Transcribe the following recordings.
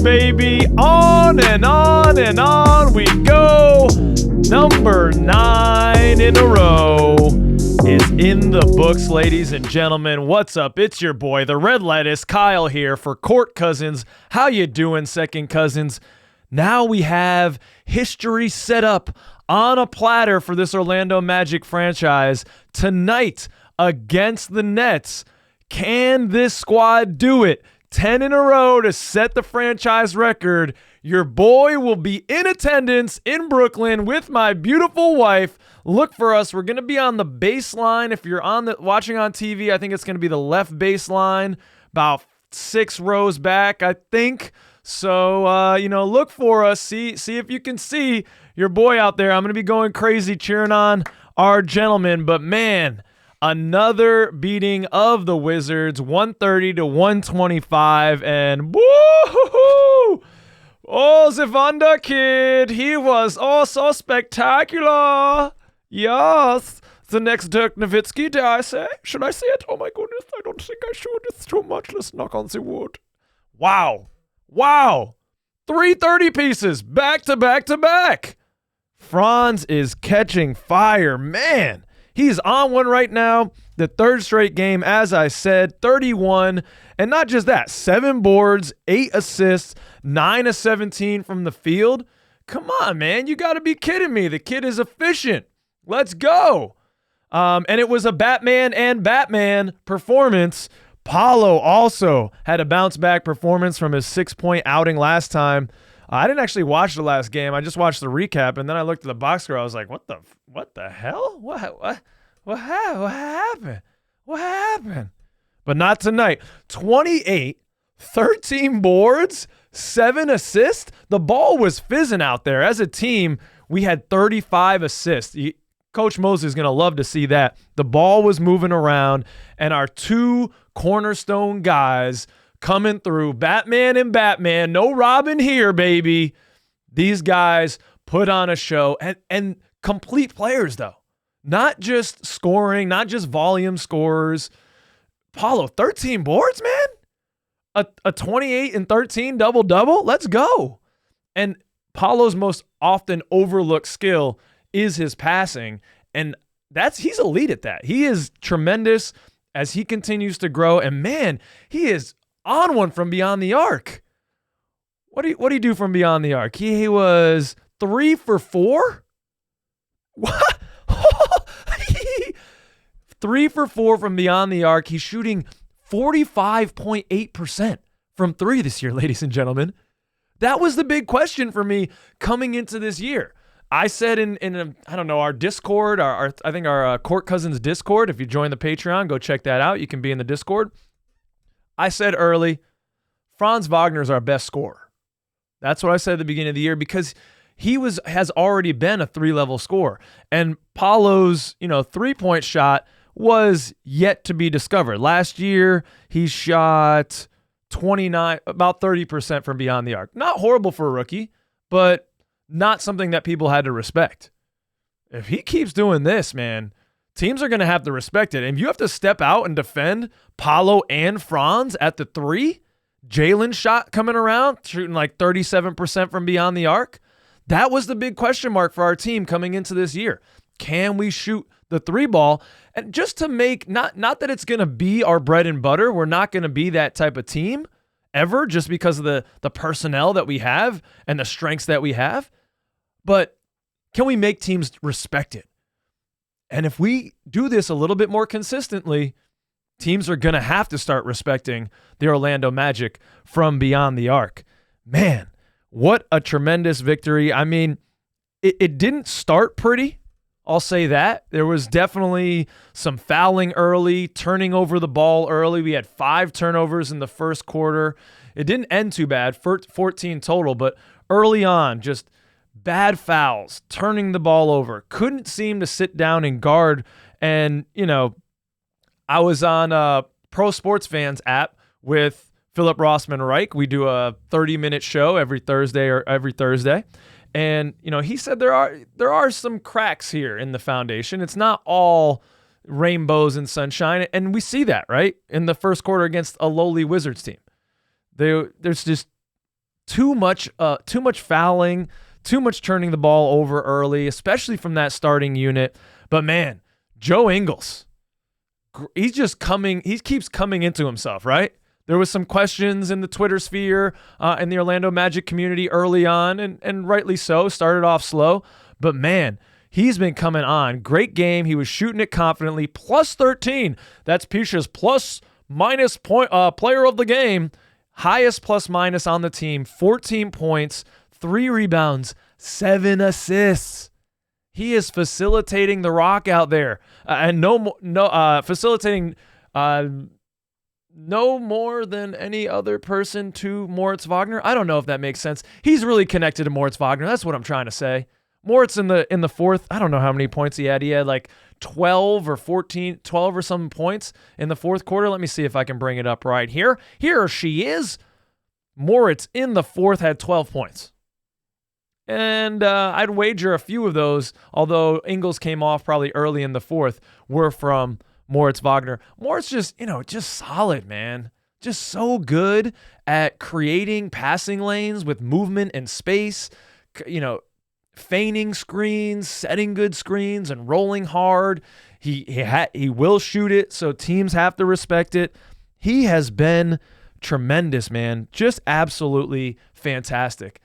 baby. On and on and on we go. Number 9 in a row is in the books, ladies and gentlemen. What's up? It's your boy, the Red Lettuce, Kyle here for Court Cousins. How you doing, second cousins? Now we have history set up on a platter for this Orlando Magic franchise tonight against the Nets. Can this squad do it? 10 in a row to set the franchise record. Your boy will be in attendance in Brooklyn with my beautiful wife. Look for us. We're going to be on the baseline. If you're watching on TV, I think it's going to be the left baseline, about 6 rows back, I think. So, look for us. See if you can see your boy out there. I'm going to be going crazy cheering on our gentleman. But, man, another beating of the Wizards, 130 to 125. And, woo-hoo-hoo! Oh, the Wonder Kid, he was so spectacular. Yes, the next Dirk Nowitzki, dare I say? Should I say it? Oh my goodness, I don't think I should. It's too much. Let's knock on the wood. Wow. 330 pieces, back to back to back. Franz is catching fire. Man, he's on one right now. The third straight game, as I said, 31. And not just that, 7 boards, 8 assists, 9 of 17 from the field. Come on, man. You got to be kidding me. The kid is efficient. Let's go. And it was a Batman and Batman performance. Paolo also had a bounce-back performance from his 6-point outing last time. I didn't actually watch the last game. I just watched the recap, and then I looked at the box score. I was like, what the hell? What happened? What happened? But not tonight. 28, 13 boards, 7 assists. The ball was fizzing out there. As a team, we had 35 assists. Coach Mosley is going to love to see that. The ball was moving around, and our 2 cornerstone guys coming through, Batman and Batman. No Robin here, baby. These guys put on a show, and complete players, though. Not just scoring, not just volume scorers. Paolo, 13 boards, man? A 28 and 13 double-double? Let's go. And Paolo's most often overlooked skill is his passing, and he's elite at that. He is tremendous as he continues to grow, and man, he is on one from beyond the arc. What do you do from beyond the arc? He was 3 for 4? What? 3 for 4 from beyond the arc. He's shooting 45.8% from 3 this year, ladies and gentlemen. That was the big question for me coming into this year. I said in our Discord, I think our Court Cousins Discord, if you join the Patreon, go check that out. You can be in the Discord. I said early, Franz Wagner is our best scorer. That's what I said at the beginning of the year because he has already been a 3-level scorer. And Paolo's, 3-point shot was yet to be discovered. Last year, he shot 29, about 30% from beyond the arc. Not horrible for a rookie, but not something that people had to respect. If he keeps doing this, man, teams are going to have to respect it. And you have to step out and defend Paolo and Franz at the 3. Jalen's shot coming around, shooting like 37% from beyond the arc. That was the big question mark for our team coming into this year. Can we shoot the 3 ball? And just to make, not that it's going to be our bread and butter. We're not going to be that type of team ever just because of the personnel that we have and the strengths that we have. But can we make teams respect it? And if we do this a little bit more consistently, teams are going to have to start respecting the Orlando Magic from beyond the arc. Man, what a tremendous victory. I mean, it didn't start pretty. I'll say that. There was definitely some fouling early, turning over the ball early. We had 5 turnovers in the first quarter. It didn't end too bad, 14 total, but early on, just bad fouls, turning the ball over. Couldn't seem to sit down and guard. And, I was on Pro Sports Fans app with Philip Rossman Reich. We do a 30-minute show every Thursday. And, he said there are some cracks here in the foundation. It's not all rainbows and sunshine. And we see that, right? In the first quarter against a lowly Wizards team. There's just too much fouling, too much turning the ball over early, especially from that starting unit. But man, Joe Ingles, he keeps coming into himself, right? There was some questions in the Twitter sphere, in the Orlando Magic community early on, and rightly so, started off slow. But man, he's been coming on. Great game. He was shooting it confidently. Plus 13. That's Pisha's plus-minus player of the game. Highest plus-minus on the team. 14 points, 3 rebounds, 7 assists. He is facilitating the rock out there, and facilitating no more than any other person to Moritz Wagner. I don't know if that makes sense. He's really connected to Moritz Wagner. That's what I'm trying to say. Moritz in the fourth, I don't know how many points he had. He had like 12 or 14, 12 or something points in the fourth quarter. Let me see if I can bring it up right here. Here she is. Moritz in the fourth had 12 points. And I'd wager a few of those, although Ingles came off probably early in the fourth, were from Moritz Wagner. Moritz just solid, man. Just so good at creating passing lanes with movement and space, feigning screens, setting good screens, and rolling hard. He will shoot it, so teams have to respect it. He has been tremendous, man. Just absolutely fantastic.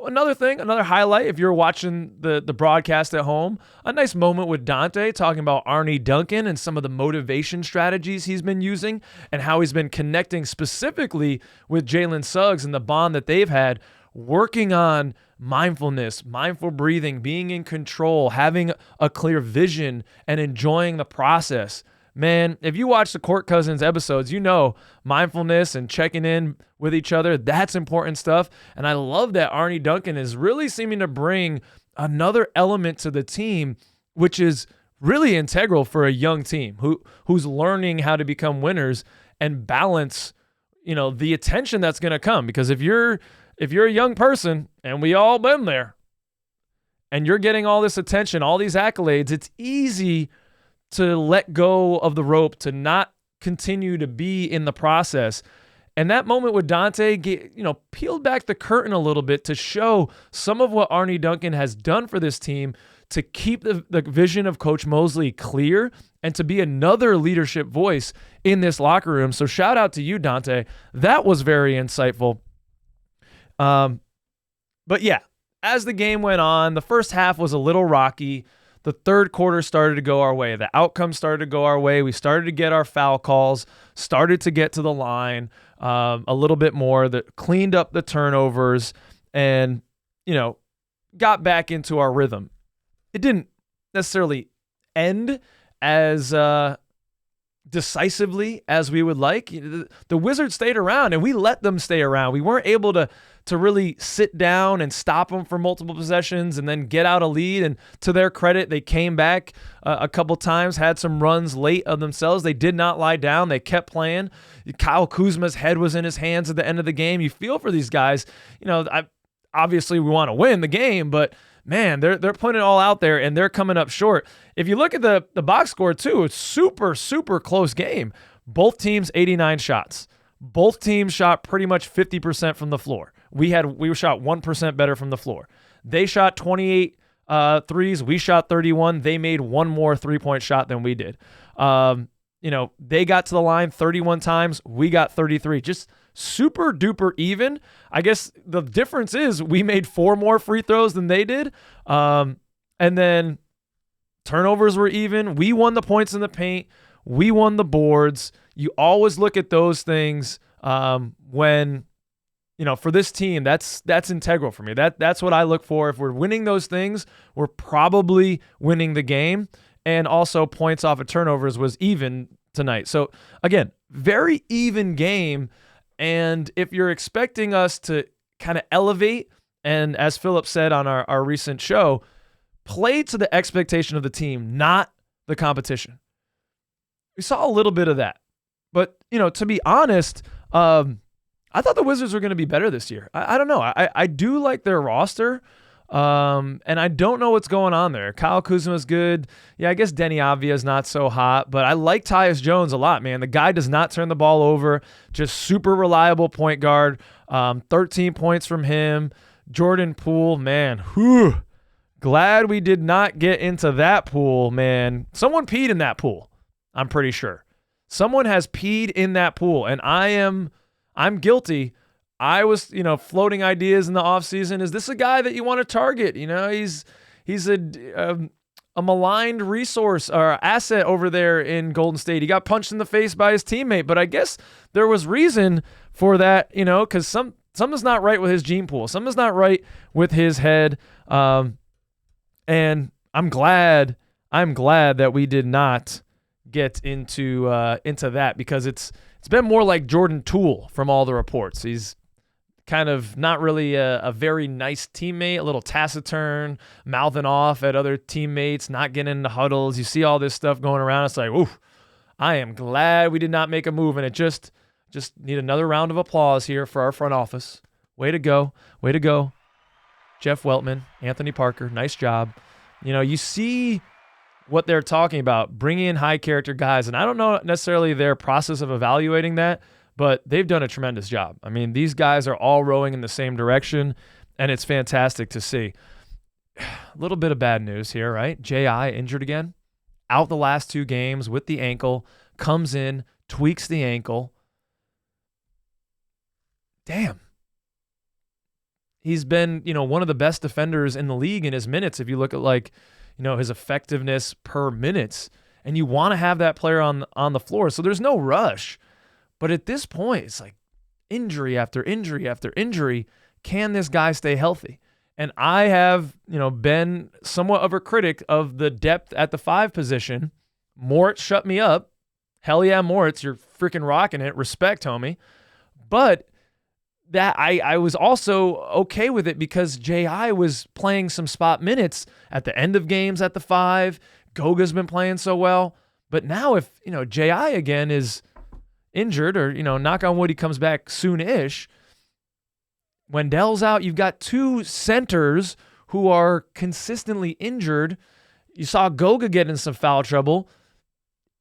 Another highlight, if you're watching the broadcast at home, a nice moment with Dante talking about Arnie Duncan and some of the motivation strategies he's been using and how he's been connecting specifically with Jalen Suggs and the bond that they've had, working on mindfulness, mindful breathing, being in control, having a clear vision, and enjoying the process. Man, if you watch the Court Cousins episodes, you know mindfulness and checking in with each other, that's important stuff. And I love that Arnie Duncan is really seeming to bring another element to the team, which is really integral for a young team who's learning how to become winners and balance, the attention that's going to come. Because if you're a young person, and we all been there, and you're getting all this attention, all these accolades, it's easy to let go of the rope, to not continue to be in the process. And that moment with Dante, peeled back the curtain a little bit to show some of what Arnie Duncan has done for this team to keep the vision of Coach Mosley clear and to be another leadership voice in this locker room. So shout out to you, Dante. That was very insightful. But yeah, as the game went on, the first half was a little rocky. The third quarter started to go our way. The outcome started to go our way. We started to get our foul calls, started to get to the line a little bit more, that cleaned up the turnovers, and, got back into our rhythm. It didn't necessarily end as decisively as we would like. The Wizards stayed around, and we let them stay around. We weren't able to really sit down and stop them for multiple possessions and then get out a lead. And to their credit, they came back a couple times, had some runs late of themselves. They did not lie down. They kept playing. Kyle Kuzma's head was in his hands at the end of the game. You feel for these guys. Obviously we want to win the game, but man, they're putting it all out there, and they're coming up short. If you look at the box score too, it's super, super close game. Both teams 89 shots. Both teams shot pretty much 50% from the floor. We shot 1% better from the floor. They shot 28 threes. We shot 31. They made one more three-point shot than we did. They got to the line 31 times. We got 33. Just super duper even. I guess the difference is we made 4 more free throws than they did. And then turnovers were even. We won the points in the paint. We won the boards. You always look at those things when, for this team, that's integral for me. That's what I look for. If we're winning those things, we're probably winning the game. And also points off of turnovers was even tonight. So again, very even game. And if you're expecting us to kind of elevate, and as Philip said on our recent show, play to the expectation of the team, not the competition. We saw a little bit of that. But, to be honest, I thought the Wizards were going to be better this year. I don't know. I do like their roster. And I don't know what's going on there. Kyle Kuzma's good. Yeah, I guess Denny Avia's not so hot, but I like Tyus Jones a lot, man. The guy does not turn the ball over. Just super reliable point guard. 13 points from him. Jordan Poole, man, whew. Glad we did not get into that pool, man. Someone peed in that pool, I'm pretty sure. Someone has peed in that pool, and I'm guilty. I was, floating ideas in the offseason. Is this a guy that you want to target? He's a maligned resource or asset over there in Golden State. He got punched in the face by his teammate, but I guess there was reason for that, because something's not right with his gene pool. Something's not right with his head. And I'm glad that we did not get into that, because it's been more like Jordan Toole from all the reports. He's kind of not really a very nice teammate, a little taciturn, mouthing off at other teammates, not getting into huddles. You see all this stuff going around. It's like, ooh, I am glad we did not make a move, and it just need another round of applause here for our front office. Way to go. Way to go. Jeff Weltman, Anthony Parker, nice job. You see what they're talking about, bringing in high character guys, and I don't know necessarily their process of evaluating that, but they've done a tremendous job. I mean, these guys are all rowing in the same direction, and it's fantastic to see. A little bit of bad news here, right? J.I. injured again, out the last 2 games with the ankle, comes in, tweaks the ankle. Damn. He's been, one of the best defenders in the league in his minutes. If you look at his effectiveness per minutes, and you want to have that player on the floor. So there's no rush. But at this point, it's like injury after injury after injury. Can this guy stay healthy? And I have, been somewhat of a critic of the depth at the 5 position. Moritz shut me up. Hell yeah, Moritz, you're freaking rocking it. Respect, homie. But that I was also okay with it because J.I. was playing some spot minutes at the end of games at the 5. Goga's been playing so well. But now if, J.I. again is injured or, knock on wood, he comes back soon-ish. Wendell's out. You've got 2 centers who are consistently injured. You saw Goga get in some foul trouble.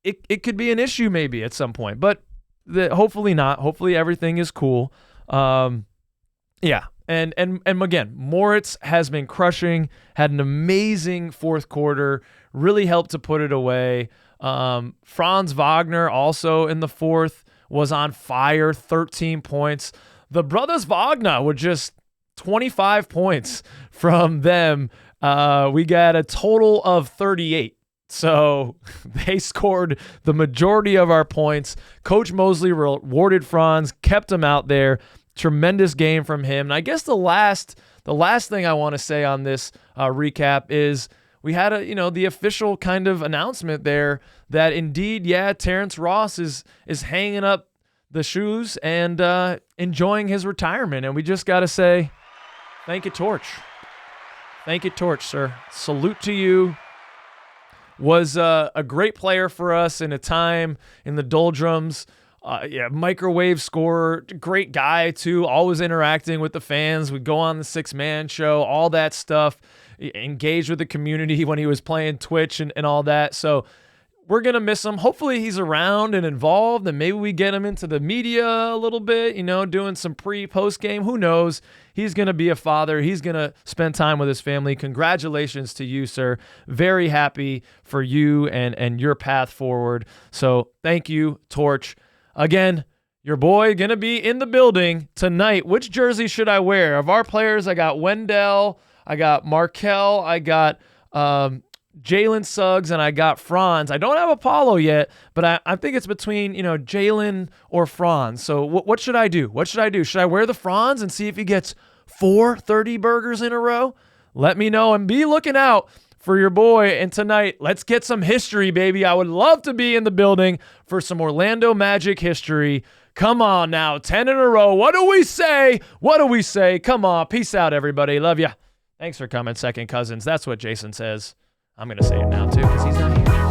It could be an issue maybe at some point, but hopefully not. Hopefully everything is cool. Yeah. And again, Moritz has been crushing, had an amazing fourth quarter, really helped to put it away. Franz Wagner also in the fourth was on fire, 13 points. The brothers Wagner were just 25 points from them. We got a total of 38. So they scored the majority of our points. Coach Mosley rewarded Franz, kept him out there. Tremendous game from him. And I guess the last thing I want to say on this recap is we had the official kind of announcement there that indeed, Terrence Ross is hanging up the shoes and enjoying his retirement. And we just got to say, thank you, Torch. Thank you, Torch, sir. Salute to you. Was a great player for us in a time in the doldrums. Microwave scorer, great guy too, always interacting with the fans. Would go on the 6-man show, all that stuff, engaged with the community when he was playing Twitch and all that. So we're going to miss him. Hopefully he's around and involved, and maybe we get him into the media a little bit, doing some post game. Who knows? He's going to be a father. He's going to spend time with his family. Congratulations to you, sir. Very happy for you and your path forward. So thank you, Torch. Again, your boy going to be in the building tonight. Which jersey should I wear? Of our players, I got Wendell, I got Markel, I got Jalen Suggs, and I got Franz. I don't have a Paolo yet, but I think it's between, Jalen or Franz. So what should I do? What should I do? Should I wear the Franz and see if he gets 4 30 burgers in a row? Let me know and be looking out for your boy. And tonight, let's get some history, baby. I would love to be in the building for some Orlando Magic history. Come on now, 10 in a row. What do we say? What do we say? Come on. Peace out, everybody. Love ya. Thanks for coming, Second Cousins. That's what Jason says. I'm going to say it now, too, because he's not here.